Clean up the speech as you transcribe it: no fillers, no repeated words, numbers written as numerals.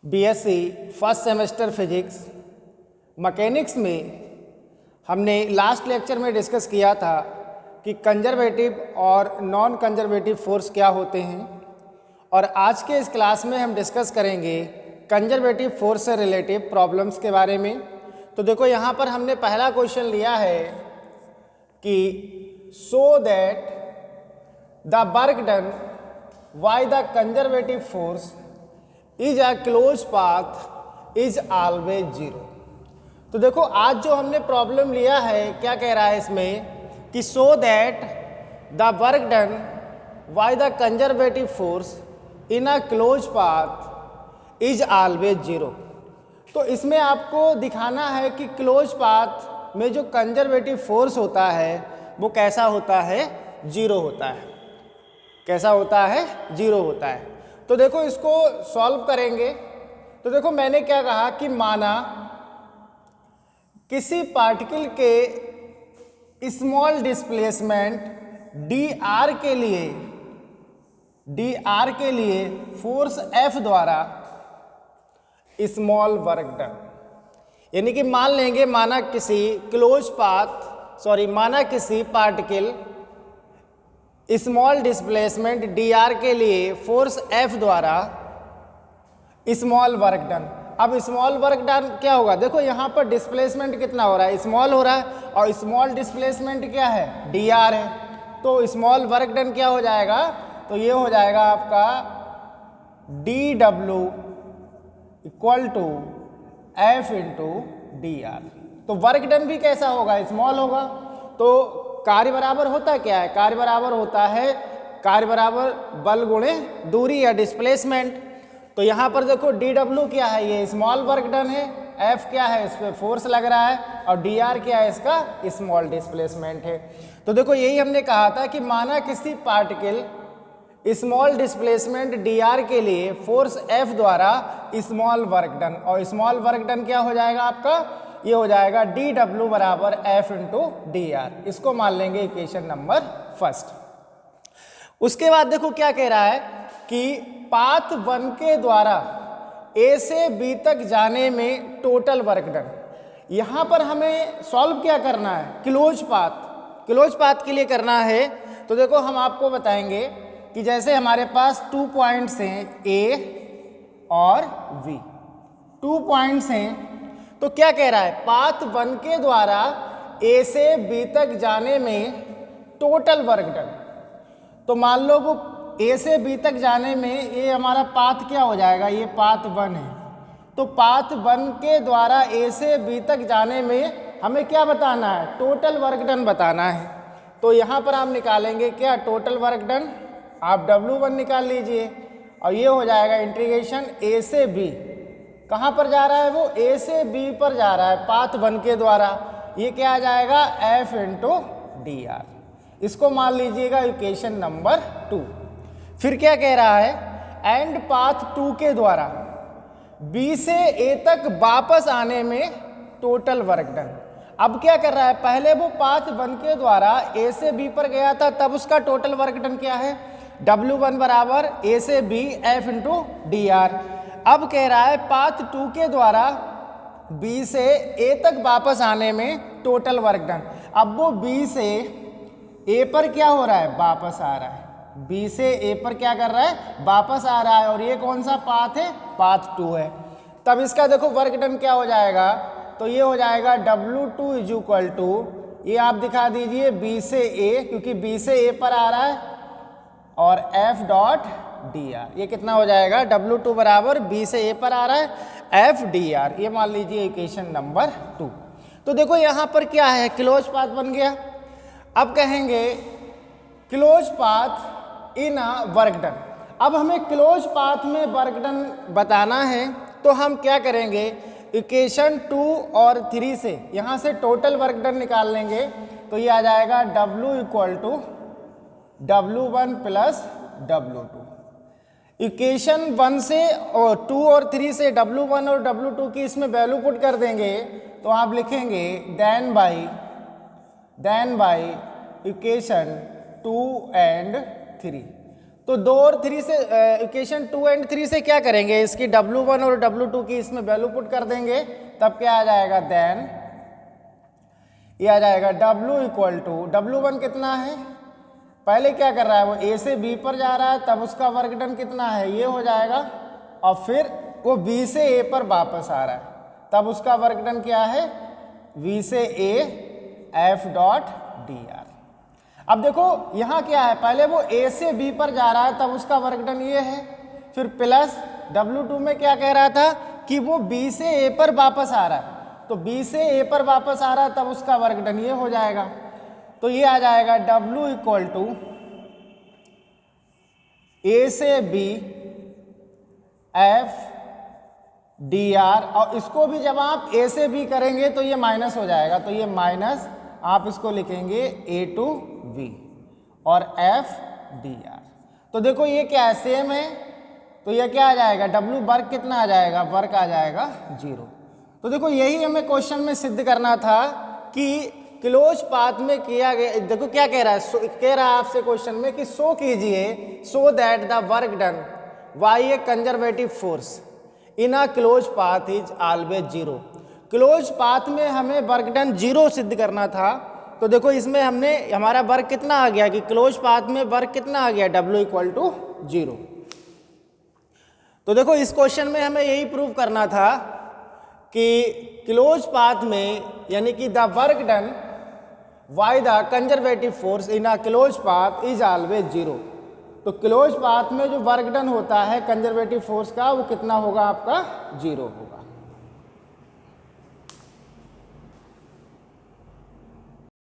BSc first semester physics mechanics में हमने last lecture में डिस्कस किया था कि कंजर्वेटिव और नॉन कंजर्वेटिव फोर्स क्या होते हैं, और आज के इस क्लास में हम डिस्कस करेंगे कंजर्वेटिव फोर्स से रिलेटिव प्रॉब्लम्स के बारे में। तो देखो यहाँ पर हमने पहला क्वेश्चन लिया है कि so that the work done by the conservative force is a close path is always zero. तो देखो आज जो हमने प्रॉब्लम लिया है क्या कह रहा है इसमें कि so that the work done by the conservative force in a close path is always zero. तो इसमें आपको दिखाना है कि क्लोज पाथ में जो कंजर्वेटिव फोर्स होता है वो कैसा होता है, जीरो होता है। कैसा होता है, जीरो होता है। तो देखो इसको सॉल्व करेंगे। तो देखो मैंने क्या कहा कि माना किसी पार्टिकल के स्मॉल डिस्प्लेसमेंट डी आर के लिए फोर्स एफ द्वारा स्मॉल वर्क डन, यानी कि मान लेंगे माना किसी particle small displacement D R के लिए फोर्स एफ द्वारा स्मॉल वर्क डन। अब स्मॉल वर्क डन क्या होगा, देखो यहाँ पर डिस्प्लेसमेंट कितना हो रहा है, स्मॉल हो रहा है, और स्मॉल डिस्प्लेसमेंट क्या है, डी आर है। तो स्मॉल वर्क डन क्या हो जाएगा, तो ये हो जाएगा आपका D W equal to F into D R. तो वर्क डन भी कैसा होगा, स्मॉल होगा। तो कार्य बराबर होता क्या है, कार्य बराबर बल गुणे दूरी या डिस्प्लेसमेंट। तो यहाँ पर देखो डी डब्ल्यू क्या है, ये स्मॉल वर्क डन है, एफ क्या है, इस पर फोर्स लग रहा है, और डी आर क्या है, इसका स्मॉल डिस्प्लेसमेंट है। तो देखो यही हमने कहा था कि माना किसी particle small displacement D R के लिए फोर्स एफ द्वारा स्मॉल वर्क डन, और स्मॉल वर्क डन क्या हो जाएगा आपका, ये हो जाएगा डी डब्ल्यू बराबर एफ इंटू डी आर। इसको मान लेंगे इक्वेशन नंबर फर्स्ट। उसके बाद देखो क्या कह रहा है कि पाथ 1 के द्वारा ए से बी तक जाने में टोटल वर्क डन। यहाँ पर हमें सॉल्व क्या करना है, क्लोज पाथ के लिए करना है। तो देखो हम आपको बताएंगे कि जैसे हमारे पास 2 पॉइंट्स हैं ए और बी, 2 पॉइंट्स हैं। तो क्या कह रहा है, पाथ 1 के द्वारा ए से बी तक जाने में टोटल वर्क डन। तो मान लो वो ए से बी तक जाने में ये हमारा पाथ क्या हो जाएगा, ये पाथ 1 है। तो पाथ 1 के द्वारा ए से बी तक जाने में हमें क्या बताना है, टोटल वर्क डन बताना है। तो यहाँ पर आप निकालेंगे क्या, टोटल वर्क डन, आप W1 निकाल लीजिए, और ये हो जाएगा इंटीग्रेशन ए से बी। कहाँ पर जा रहा है वो, ए से बी पर जा रहा है पाथ 1 के द्वारा। ये क्या आ जाएगा, एफ इंटू डी आर। इसको मान लीजिएगा इक्वेशन नंबर 2। फिर क्या कह रहा है, एंड पाथ 2 के द्वारा बी से ए तक वापस आने में टोटल वर्क डन। अब क्या कर रहा है, पहले वो पाथ 1 के द्वारा ए से बी पर गया था, तब उसका टोटल वर्क डन क्या है, W1 बराबर ए से B F into D R. अब कह रहा है पाथ 2 के द्वारा बी से ए तक वापस आने में टोटल वर्क डन। अब वो बी से ए पर क्या हो रहा है, वापस आ रहा है, बी से ए पर क्या कर रहा है, वापस आ रहा है, और ये कौन सा पाथ है, पाथ 2 है। तब इसका देखो वर्क डन क्या हो जाएगा, तो ये हो जाएगा W2 इज इक्वल टू, ये आप दिखा दीजिए बी से ए, क्योंकि बी से ए पर आ रहा है, और एफ डॉट डी आर। ये कितना हो जाएगा, W2 बराबर बी से ए पर आ रहा है एफ डी आर। ये मान लीजिए इक्वेशन नंबर 2। तो देखो यहाँ पर क्या है, क्लोज पाथ बन गया। अब कहेंगे close path in a work done. अब हमें क्लोज पाथ में वर्क डन बताना है, तो हम क्या करेंगे, इक्वेशन 2 और 3 से यहाँ से टोटल वर्क डन निकाल लेंगे। तो ये आ जाएगा W equal to W1 plus W2। Equation 1 से और 2 और 3 से W1 और W2 की इसमें वैल्यू पुट कर देंगे, तो आप लिखेंगे देन बाई इक्वेशन 2 एंड 3। तो 2 और 3 से इक्वेशन 2 एंड 3 से क्या करेंगे, इसकी W1 और W2 की इसमें वैल्यू पुट कर देंगे, तब क्या आ जाएगा, देन ये आ जाएगा W इक्वल टू W1 कितना है, पहले क्या कर रहा है वो A से B पर जा रहा है, तब उसका वर्क डन कितना है, ये हो जाएगा, और फिर वो B से A पर वापस आ रहा है, तब उसका वर्क डन क्या है, V से A F डॉट dr। अब देखो यहाँ क्या है, पहले वो A से B पर जा रहा है, तब उसका वर्क डन ये है, फिर प्लस W2 में क्या कह रहा था कि वो B से A पर वापस आ रहा है, तो B से A पर वापस आ रहा है, तब उसका वर्क डन ये हो जाएगा। तो ये आ जाएगा W इक्वल टू A से B F dr, और इसको भी जब आप A से B करेंगे तो ये माइनस हो जाएगा, तो ये माइनस आप इसको लिखेंगे A टू V और F dr। तो देखो ये क्या है, सेम है, तो ये क्या आ जाएगा, W वर्क कितना आ जाएगा, वर्क आ जाएगा 0। तो देखो यही हमें क्वेश्चन में सिद्ध करना था कि क्लोज पाथ में किया गया, देखो क्या कह रहा है, कह रहा है आपसे क्वेश्चन में कि शो कीजिए so that the work done by A conservative force in a close path is always 0। Close path में हमें वर्क डन 0 सिद्ध करना था, तो देखो इसमें हमने हमारा वर्क कितना आ गया कि क्लोज पाथ में वर्क कितना आ गया, W इक्वल टू 0। तो देखो इस क्वेश्चन में हमें यही प्रूव करना था कि क्लोज पाथ में यानी कि the work done by the conservative force in a close path is always 0। तो क्लोज पाथ में जो वर्क डन होता है कंजर्वेटिव फोर्स का, वो कितना होगा आपका, 0 होगा।